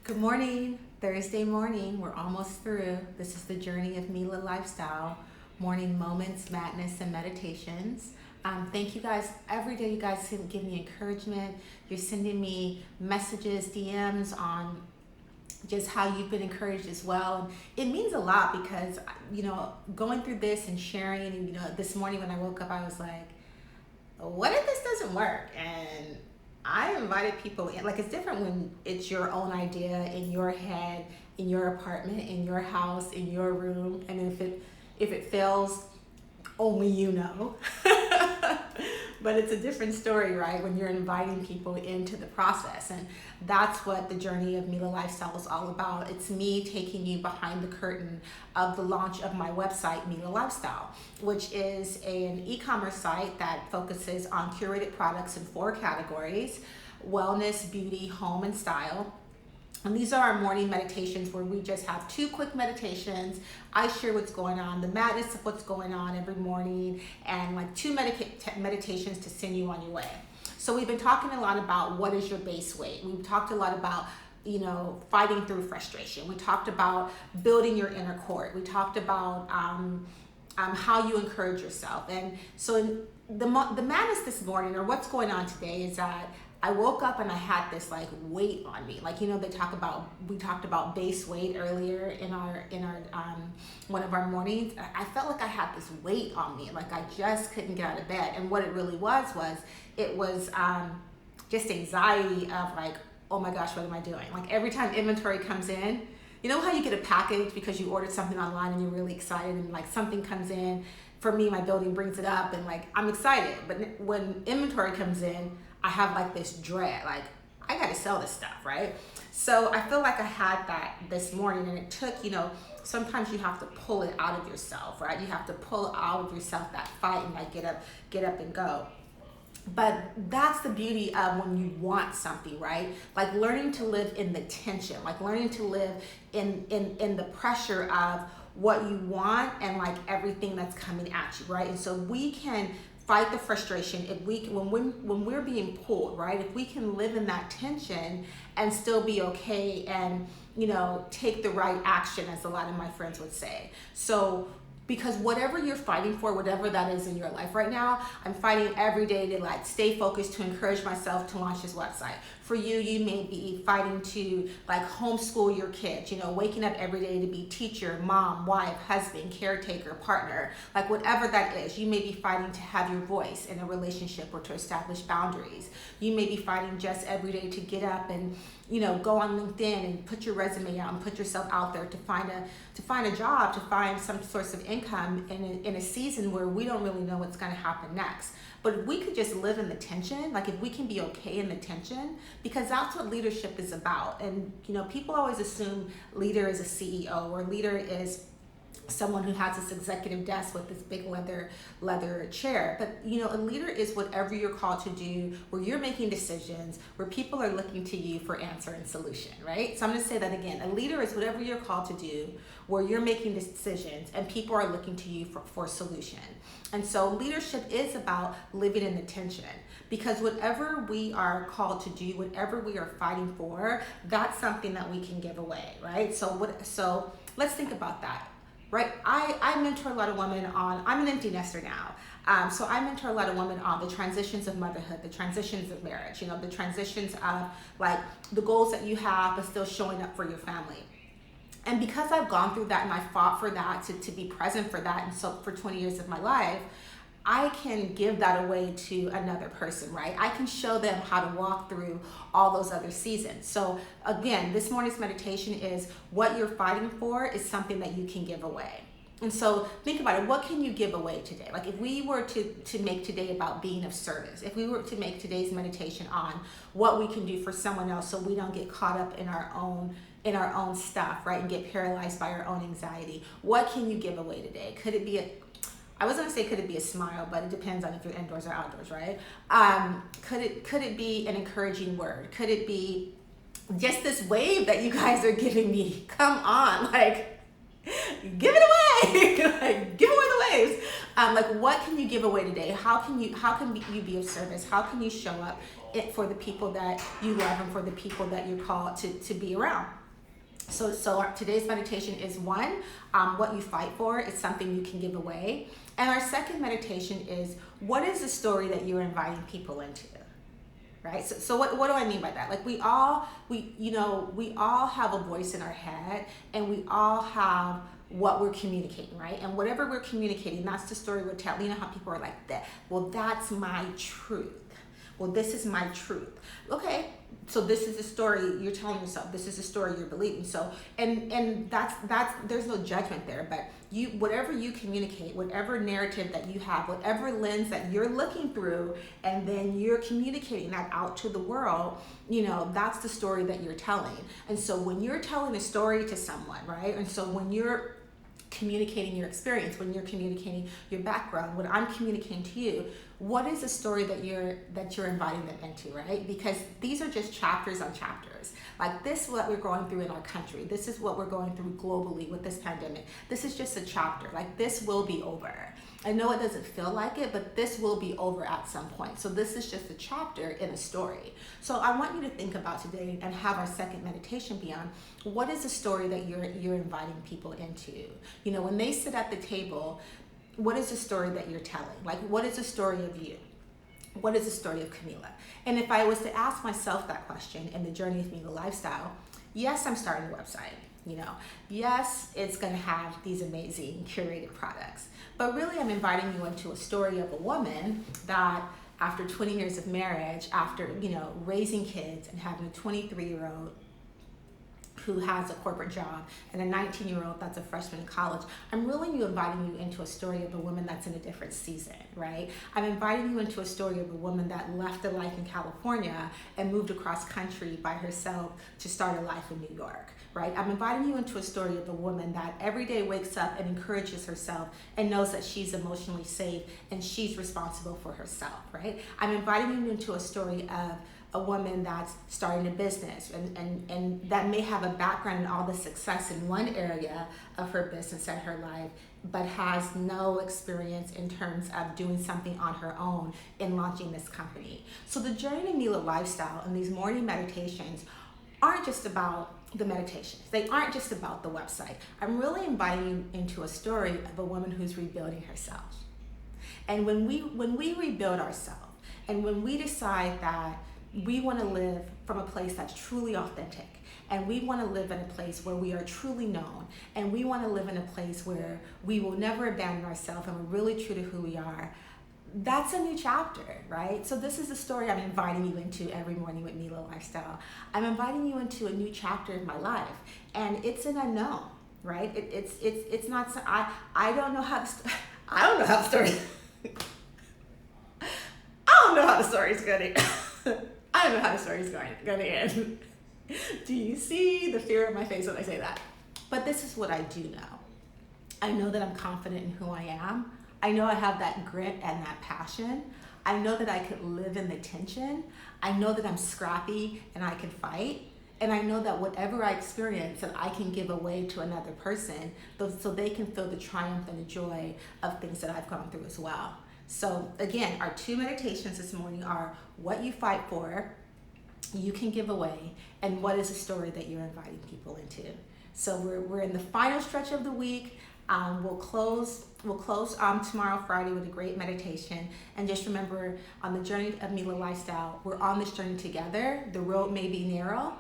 Good morning, Thursday morning. We're almost through. This is the Journey of Mela Lifestyle, morning moments, madness, and meditations. Thank you guys. Every day you guys give me encouragement. You're sending me messages, DMs on just how you've been encouraged as well. It means a lot because, going through this and sharing, and, this morning when I woke up, I was like, what if this doesn't work? And I invited people in. Like, it's different when it's your own idea in your head, in your apartment, in your house, in your room, and if it fails, only you know. But it's a different story, right? When you're inviting people into the process. And that's what the Journey of Mela Lifestyle is all about. It's me taking you behind the curtain of the launch of my website, Mela Lifestyle, which is an e-commerce site that focuses on curated products in 4 categories: wellness, beauty, home, and style. And these are our morning meditations where we just have 2 quick meditations. I share what's going on, the madness of what's going on every morning, and like 2 meditations to send you on your way. So we've been talking a lot about what is your base weight. We've talked a lot about, fighting through frustration. We talked about building your inner court. We talked about how you encourage yourself. And so the madness this morning, or what's going on today, is that I woke up and I had this like weight on me. Like, we talked about base weight earlier in our one of our mornings. I felt like I had this weight on me. Like, I just couldn't get out of bed. And what it really was just anxiety of like, oh my gosh, what am I doing? Like, every time inventory comes in, you know how you get a package because you ordered something online and you're really excited, and like something comes in. For me, my building brings it up and like I'm excited. But when inventory comes in, I have like this dread, like I got to sell this stuff, right? So I feel like I had that this morning, and it took, sometimes you have to pull it out of yourself, right? You have to pull out of yourself that fight and like get up and go. But that's the beauty of when you want something, right? Like learning to live in the tension, like learning to live in the pressure of what you want and like everything that's coming at you, right? And so we can fight the frustration if when we're being pulled, right? If we can live in that tension and still be okay and take the right action, as a lot of my friends would say. So because whatever you're fighting for, whatever that is in your life right now, I'm fighting every day to like stay focused, to encourage myself to launch this website. For you, you may be fighting to like homeschool your kids, waking up every day to be teacher, mom, wife, husband, caretaker, partner, like whatever that is. You may be fighting to have your voice in a relationship or to establish boundaries. You may be fighting just every day to get up and go on LinkedIn and put your resume out and put yourself out there to find a job, to find some source of income in a season where we don't really know what's going to happen next. But if we could just live in the tension, like if we can be okay in the tension, because that's what leadership is about. And people always assume leader is a CEO, or leader is someone who has this executive desk with this big leather chair. But a leader is whatever you're called to do, where you're making decisions, where people are looking to you for answer and solution, right? So I'm going to say that again. A leader is whatever you're called to do, where you're making decisions and people are looking to you for solution. And so leadership is about living in the tension, because whatever we are called to do, whatever we are fighting for, that's something that we can give away, right? So let's think about that. Right, I mentor a lot of women on, I'm an empty nester now. So I mentor a lot of women on the transitions of motherhood, the transitions of marriage, the transitions of like the goals that you have, but still showing up for your family. And because I've gone through that and I fought for that, to be present for that, and so for 20 years of my life, I can give that away to another person, right? I can show them how to walk through all those other seasons. So again, this morning's meditation is what you're fighting for is something that you can give away. And so think about it. What can you give away today? Like if we were to make today about being of service, if we were to make today's meditation on what we can do for someone else so we don't get caught up in our own stuff, right? And get paralyzed by our own anxiety. What can you give away today? Could it be I was gonna say could it be a smile, but it depends on if you're indoors or outdoors, right? Could it be an encouraging word? Could it be just this wave that you guys are giving me? Come on, like Give it away. Like, give away the waves. Like, what can you give away today? How can you be of service? How can you show up for the people that you love and for the people that you're called to be around? So today's meditation is one, what you fight for is something you can give away. And our second meditation is, what is the story that you're inviting people into? Right? So what do I mean by that? Like, we all have a voice in our head, and we all have what we're communicating, right? And whatever we're communicating, that's the story we're telling. You know how people are like that, well, that's my truth. Well, this is my truth. Okay, so this is the story you're telling yourself. This is the story you're believing. So, and that's there's no judgment there, but whatever you communicate, whatever narrative that you have, whatever lens that you're looking through, and then you're communicating that out to the world, that's the story that you're telling. And so when you're telling a story to someone, right? And so when you're communicating your experience, when you're communicating your background, when I'm communicating to you, what is the story that you're inviting them into, right? Because these are just chapters on chapters. Like, this is what we're going through in our country. This is what we're going through globally with this pandemic. This is just a chapter. Like, this will be over. I know it doesn't feel like it, but this will be over at some point. So this is just a chapter in a story. So I want you to think about today and have our second meditation be on, what is the story that you're inviting people into? When they sit at the table, what is the story that you're telling? Like, what is the story of you? What is the story of Camila? And if I was to ask myself that question in the Journey of Mela Lifestyle, yes, I'm starting a website. Yes, it's going to have these amazing curated products. But really, I'm inviting you into a story of a woman that, after 20 years of marriage, after, raising kids and having a 23-year-old who has a corporate job and a 19-year-old that's a freshman in college, I'm really inviting you into a story of a woman that's in a different season, right? I'm inviting you into a story of a woman that left a life in California and moved across country by herself to start a life in New York, right? I'm inviting you into a story of a woman that every day wakes up and encourages herself and knows that she's emotionally safe and she's responsible for herself, right? I'm inviting you into a story of a woman that's starting a business and that may have a background in all the success in one area of her business and her life, but has no experience in terms of doing something on her own in launching this company. So the Journey of Mela Lifestyle and these morning meditations aren't just about the meditations. They aren't just about the website. I'm really inviting you into a story of a woman who's rebuilding herself. And when we rebuild ourselves, and when we decide that we want to live from a place that's truly authentic, and we want to live in a place where we are truly known, and we want to live in a place where we will never abandon ourselves and we're really true to who we are, that's a new chapter, right? So this is the story I'm inviting you into every morning with Mela Lifestyle. I'm inviting you into a new chapter in my life, and it's an unknown, right? It's not. I don't know how I don't know how the story. I don't know how the story's going to. I don't know how the story's going to end. Do you see the fear on my face when I say that? But this is what I do know. I know that I'm confident in who I am. I know I have that grit and that passion. I know that I could live in the tension. I know that I'm scrappy and I can fight. And I know that whatever I experience, that I can give away to another person so they can feel the triumph and the joy of things that I've gone through as well. So again, our two meditations this morning are what you fight for, you can give away, and what is the story that you're inviting people into. So we're in the final stretch of the week. We'll close tomorrow, Friday, with a great meditation. And just remember, on the Journey of Mela Lifestyle, we're on this journey together. The road may be narrow.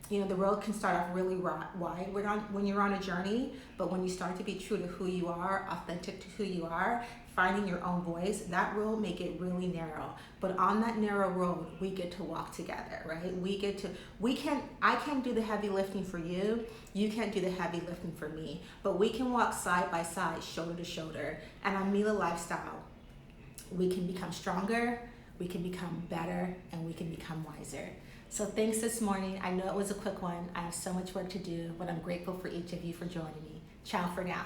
The road can start off really wide when you're on a journey, but when you start to be true to who you are, authentic to who you are, finding your own voice, that road may get really narrow. But on that narrow road, we get to walk together, right? I can't do the heavy lifting for you. You can't do the heavy lifting for me, but we can walk side by side, shoulder to shoulder. And on Mela Lifestyle, we can become stronger, we can become better, and we can become wiser. So thanks this morning. I know it was a quick one. I have so much work to do, but I'm grateful for each of you for joining me. Ciao for now.